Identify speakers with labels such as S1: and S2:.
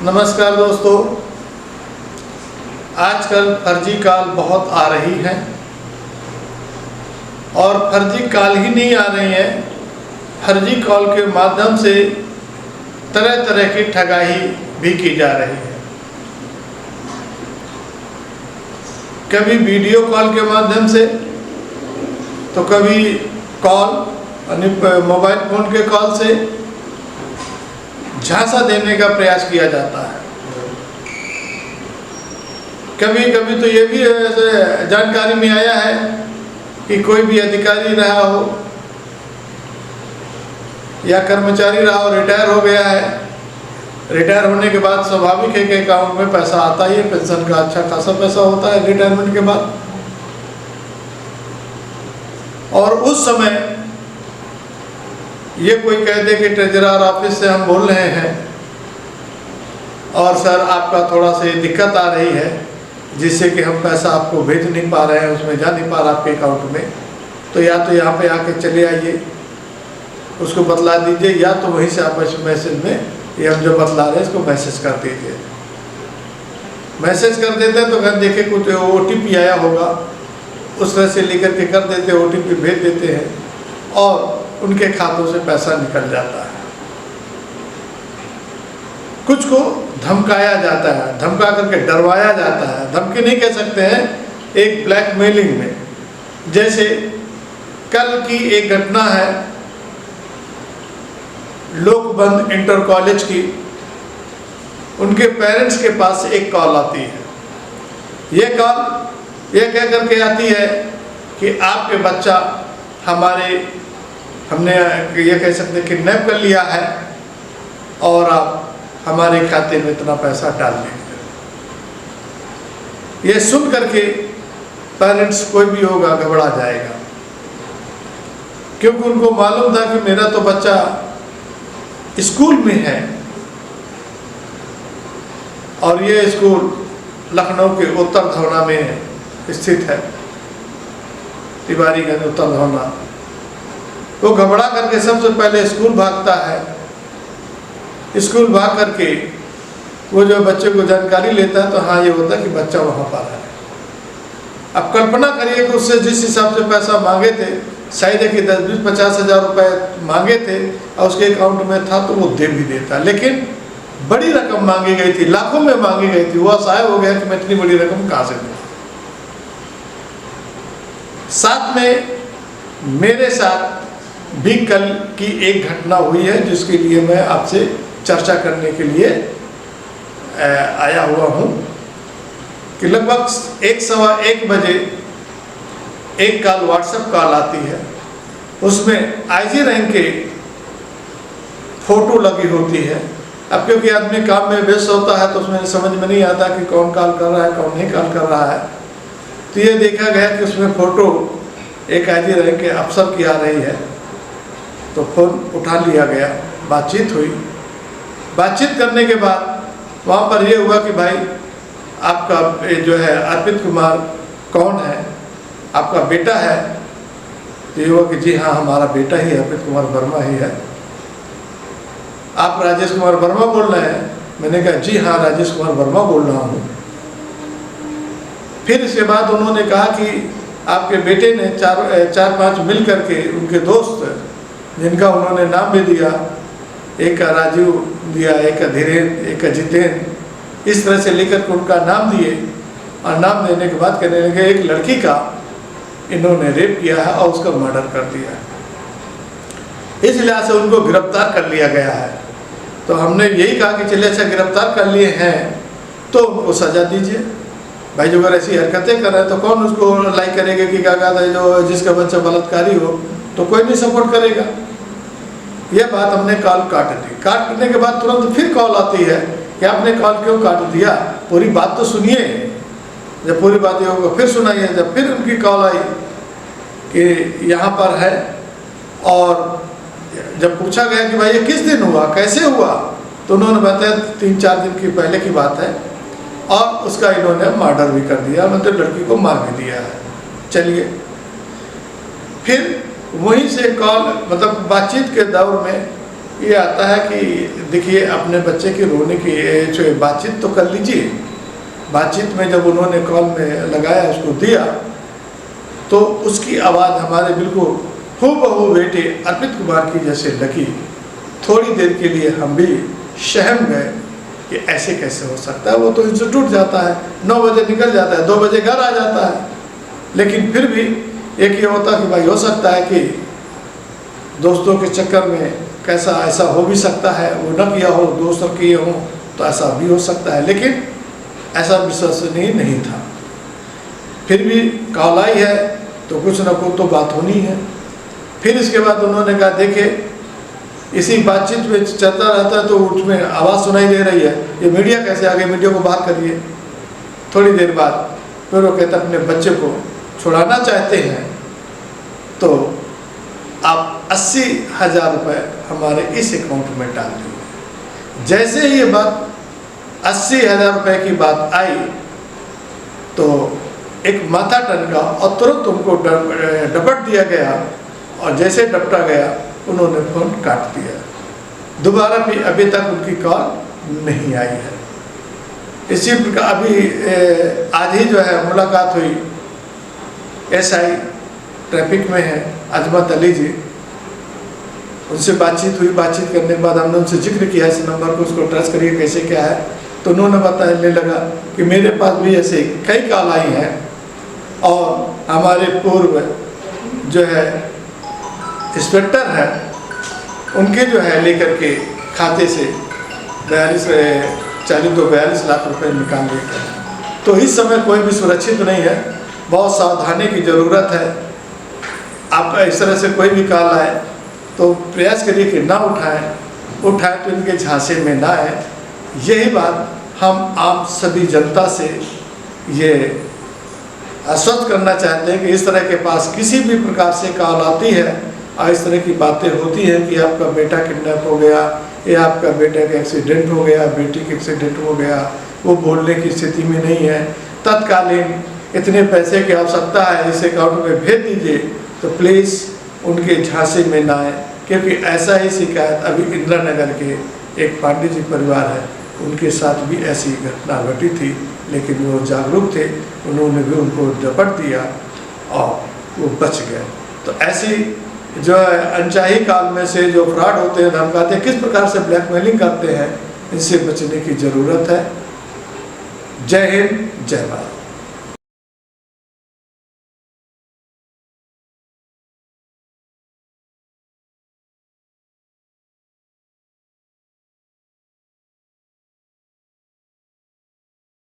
S1: नमस्कार दोस्तों, आजकल फर्जी कॉल बहुत आ रही हैं और फर्जी कॉल ही नहीं आ रही हैं, फर्जी कॉल के माध्यम से तरह तरह की ठगाई भी की जा रही है। कभी वीडियो कॉल के माध्यम से, तो कभी कॉल मोबाइल फ़ोन के कॉल से झांसा देने का प्रयास किया जाता है। कभी कभी तो ये भी जानकारी में आया है कि कोई भी अधिकारी रहा हो या कर्मचारी रहा हो, रिटायर हो गया है, रिटायर होने के बाद स्वाभाविक है कि अकाउंट में पैसा आता ही है, पेंशन का अच्छा खासा पैसा होता है रिटायरमेंट के बाद। और उस समय ये कोई कह दे कि ट्रेजरर ऑफिस से हम बोल रहे हैं और सर आपका थोड़ा सा दिक्कत आ रही है जिससे कि हम पैसा आपको भेज नहीं पा रहे हैं, उसमें जा नहीं पा रहा आपके अकाउंट में, तो या तो यहाँ पे आके चले आइए, उसको बतला दीजिए, या तो वहीं से आप मैसेज में ये हम जो बतला रहे हैं इसको मैसेज कर दीजिए। मैसेज कर देते हैं तो घर देखे कुछ OTP आया होगा, उस तरह से लेकर के कर देते, OTP भेज देते हैं और उनके खातों से पैसा निकल जाता है। कुछ को धमकाया जाता है, धमका करके डरवाया जाता है, धमकी नहीं कह सकते हैं, एक ब्लैकमेलिंग में। जैसे कल की एक घटना है, लोकबंद इंटर कॉलेज की, उनके पेरेंट्स के पास एक कॉल आती है। ये कॉल ये कह करके आती है कि आपके बच्चा हमने ये कह सकते हैं किडनैप कर लिया है और आप हमारे खाते में इतना पैसा डाल दीजिए। ये सुन करके पेरेंट्स कोई भी होगा घबरा जाएगा, क्योंकि उनको मालूम था कि मेरा तो बच्चा स्कूल में है और ये स्कूल लखनऊ के उत्तर धौना में स्थित है, तिवारीगंज उत्तर धौना। वो घबरा करके सबसे पहले स्कूल भागता है। स्कूल भाग करके वो जो बच्चे को जानकारी लेता है तो हाँ ये होता है कि बच्चा वहाँ पर है। अब कल्पना करिए कि उससे जिस हिसाब से पैसा मांगे थे, शायद है कि 10-20-50 हज़ार रुपये मांगे थे और उसके अकाउंट में था तो वो दे भी देता, लेकिन बड़ी रकम मांगी गई थी, लाखों में मांगी गई थी। वो असहाय हो गया कि मैं इतनी बड़ी रकम कहाँ से दूँ। साथ में मेरे साथ भी कल की एक घटना हुई है जिसके लिए मैं आपसे चर्चा करने के लिए आया हुआ हूँ कि लगभग 1-1:15 बजे एक कॉल, व्हाट्सएप कॉल आती है। उसमें IG रैंक के फोटो लगी होती है। अब क्योंकि आदमी काम में व्यस्त होता है तो उसमें समझ में नहीं आता कि कौन कॉल कर रहा है कौन नहीं कॉल कर रहा है। तो ये देखा गया कि उसमें फ़ोटो एक IG रैंक के अफसर की आ रही है, तो फ़ोन उठा लिया गया, बातचीत हुई। बातचीत करने के बाद वहाँ पर ये हुआ कि भाई आपका जो है अर्पित कुमार कौन है, आपका बेटा है? तो ये हुआ कि जी हाँ हमारा बेटा ही अर्पित कुमार वर्मा ही है। आप राजेश कुमार वर्मा बोल रहे हैं? मैंने कहा जी हाँ राजेश कुमार वर्मा बोल रहा हूँ। फिर इसके बाद उन्होंने कहा कि आपके बेटे ने 4-5 मिल करके उनके दोस्त, जिनका उन्होंने नाम भी दिया, एक का राजू दिया, एक का धीरेन्द्र, एक का जितेंद्र, इस तरह से लेकर के उनका नाम दिए और नाम देने के बाद कहने लगे एक लड़की का इन्होंने रेप किया है और उसका मर्डर कर दिया है। इस लिहाज से उनको गिरफ्तार कर लिया गया है। तो हमने यही कहा कि चलिए अच्छा गिरफ्तार कर लिए हैं तो उनको सज़ा दीजिए। भाई जो अगर ऐसी हरकतें कर रहे हैं तो कौन उसको लाइक करेगा कि क्या कहता है जो जिसका बच्चा बलात्कारी हो तो कोई नहीं सपोर्ट करेगा। यह बात हमने कॉल काट दी। काटने के बाद तुरंत फिर कॉल आती है कि आपने कॉल क्यों काट दिया, पूरी बात तो सुनिए। जब पूरी बात ये होगा फिर सुनाइए। जब फिर उनकी कॉल आई कि यहाँ पर है, और जब पूछा गया कि भाई ये किस दिन हुआ, कैसे हुआ, तो उन्होंने बताया 3-4 दिन की पहले की बात है और उसका इन्होंने मर्डर भी कर दिया, मतलब लड़की को मार भी दिया है। चलिए फिर वहीं से कॉल, मतलब बातचीत के दौर में ये आता है कि देखिए अपने बच्चे के रोने की जो बातचीत तो कर लीजिए। बातचीत में जब उन्होंने कॉल में लगाया, उसको दिया, तो उसकी आवाज़ हमारे बिल्कुल हूबहू बेटे अर्पित कुमार की जैसे लगी। थोड़ी देर के लिए हम भी सहम गए कि ऐसे कैसे हो सकता है। वो तो इंस्टीट्यूट जाता है, 9 बजे निकल जाता है, 2 बजे घर आ जाता है। लेकिन फिर भी एक ये होता कि भाई हो सकता है कि दोस्तों के चक्कर में कैसा ऐसा हो भी सकता है, वो न किया हो, दोस्त किए हों तो ऐसा भी हो सकता है, लेकिन ऐसा विश्वसनीय नहीं था। फिर भी कॉल आई है तो कुछ न कुछ तो बात होनी है। फिर इसके बाद उन्होंने कहा देखे इसी बातचीत में चलता रहता है तो उसमें आवाज़ सुनाई दे रही है, ये मीडिया कैसे आ गई, मीडिया को बाहर करिए। थोड़ी देर बाद फिर वो कहते अपने बच्चे को छुड़ाना चाहते हैं तो आप 80,000 रुपये हमारे इस अकाउंट में डाल दीजिए। जैसे ही ये बात 80,000 रुपये की बात आई तो एक माथा टनका और तुरंत उनको डपट दिया गया, और जैसे डपटा गया उन्होंने फ़ोन काट दिया। दोबारा भी अभी तक उनकी कॉल नहीं आई है। इसी प्रकार अभी आज ही जो है मुलाकात हुई, एसआई ट्रैफिक में है अजमत अली जी, उनसे बातचीत हुई। बातचीत करने के बाद हमने उनसे जिक्र किया इस नंबर को, उसको ट्रेस करिए कैसे क्या है। तो उन्होंने बताने लगा कि मेरे पास भी ऐसे कई कॉल आई हैं और हमारे पूर्व जो है इंस्पेक्टर है उनके जो है लेकर के खाते से 42 लाख रुपए निकाल लेते हैं। तो इस समय कोई भी सुरक्षित नहीं है, बहुत सावधानी की ज़रूरत है। आपका इस तरह से कोई भी कॉल आए तो प्रयास करिए कि ना उठाएं तो इनके झांसे में ना आए। यही बात हम आप सभी जनता से ये आश्वस्त करना चाहते हैं कि इस तरह के पास किसी भी प्रकार से कॉल आती है और इस तरह की बातें होती हैं कि आपका बेटा किडनैप हो गया या आपका बेटे का एक्सीडेंट हो गया, बेटी का एक्सीडेंट हो गया, वो बोलने की स्थिति में नहीं है, तत्कालीन इतने पैसे की आवश्यकता है, इस अकाउंट में भेज दीजिए, तो प्लीज़ उनके झांसे में ना आए। क्योंकि ऐसा ही शिकायत अभी इंदिरा नगर के एक पांडे जी परिवार है, उनके साथ भी ऐसी घटना घटी थी, लेकिन वो जागरूक थे, उन्होंने भी उनको झपट दिया और वो बच गए। तो ऐसी जो है अनचाही काल में से जो फ्रॉड होते हैं, धमकाते हैं, किस प्रकार से ब्लैकमेलिंग करते हैं, इनसे बचने की ज़रूरत है। जय हिंद, जय भारत।